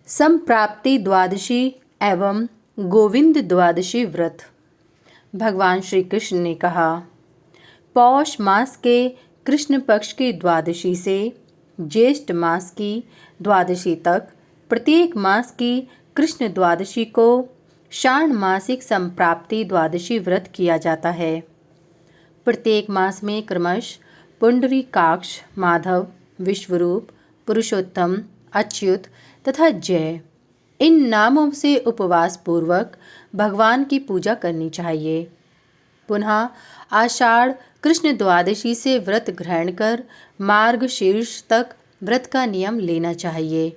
संप्राप्ति द्वादशी एवं गोविंद द्वादशी व्रत। भगवान श्री कृष्ण ने कहा, पौष मास के कृष्ण पक्ष की द्वादशी से ज्येष्ठ मास की द्वादशी तक प्रत्येक मास की कृष्ण द्वादशी को षाण्मासिक संप्राप्ति द्वादशी व्रत किया जाता है। प्रत्येक मास में क्रमश पुंडरीकाक्ष, माधव, विश्वरूप, पुरुषोत्तम, अच्युत तथा जय इन नामों से उपवास पूर्वक भगवान की पूजा करनी चाहिए। पुनः आषाढ़ कृष्ण द्वादशी से व्रत ग्रहण कर मार्गशीर्ष तक व्रत का नियम लेना चाहिए।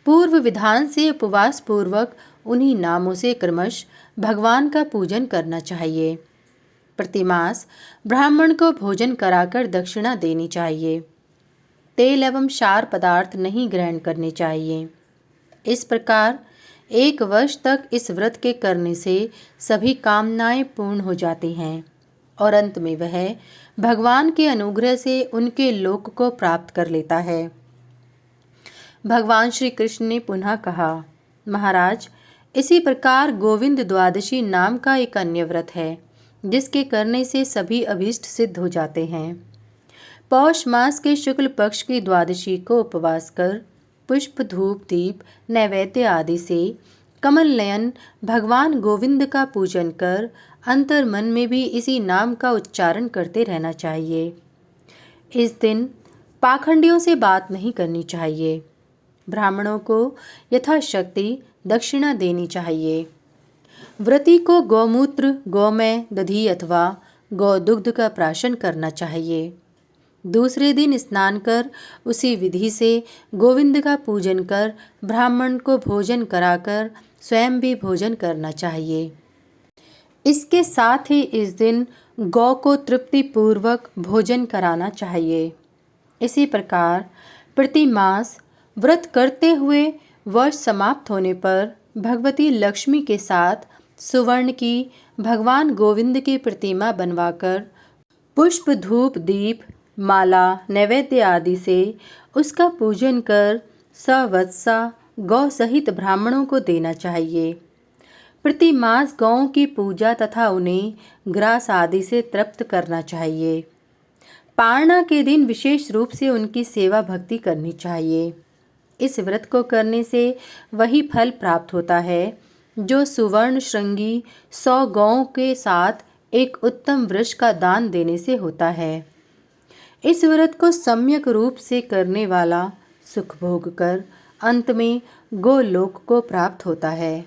पूर्व विधान से उपवास पूर्वक उन्हीं नामों से क्रमश भगवान का पूजन करना चाहिए। प्रतिमास ब्राह्मण को भोजन कराकर दक्षिणा देनी चाहिए। तेल एवं क्षार पदार्थ नहीं ग्रहण करने चाहिए। इस प्रकार 1 वर्ष तक इस व्रत के करने से सभी कामनाएं पूर्ण हो जाती हैं और अंत में वह भगवान के अनुग्रह से उनके लोक को प्राप्त कर लेता है। भगवान श्री कृष्ण ने पुनः कहा, महाराज, इसी प्रकार गोविंद द्वादशी नाम का एक अन्य व्रत है जिसके करने से सभी अभीष्ट सिद्ध हो जाते हैं। पौष मास के शुक्ल पक्ष की द्वादशी को उपवास कर पुष्प, धूप, दीप, नैवेद्य आदि से कमल नयन भगवान गोविंद का पूजन कर अंतर मन में भी इसी नाम का उच्चारण करते रहना चाहिए। इस दिन पाखंडियों से बात नहीं करनी चाहिए। ब्राह्मणों को यथाशक्ति दक्षिणा देनी चाहिए। व्रती को गौमूत्र, गोमय, दधी अथवा गौदुग्ध का प्राशन करना चाहिए। दूसरे दिन स्नान कर उसी विधि से गोविंद का पूजन कर ब्राह्मण को भोजन कराकर स्वयं भी भोजन करना चाहिए। इसके साथ ही इस दिन गौ को तृप्ति पूर्वक भोजन कराना चाहिए। इसी प्रकार प्रति मास व्रत करते हुए वर्ष समाप्त होने पर भगवती लक्ष्मी के साथ सुवर्ण की भगवान गोविंद की प्रतिमा बनवाकर पुष्प, धूप, दीप, माला, नैवेद्य आदि से उसका पूजन कर सवत्सा गौ सहित ब्राह्मणों को देना चाहिए। प्रति मास गौओं की पूजा तथा उन्हें ग्रास आदि से तृप्त करना चाहिए। पारणा के दिन विशेष रूप से उनकी सेवा भक्ति करनी चाहिए। इस व्रत को करने से वही फल प्राप्त होता है जो सुवर्ण श्रृंगी 100 गौओं के साथ एक उत्तम वृक्ष का दान देने से होता है। इस व्रत को सम्यक रूप से करने वाला सुख भोग कर अंत में गोलोक को प्राप्त होता है।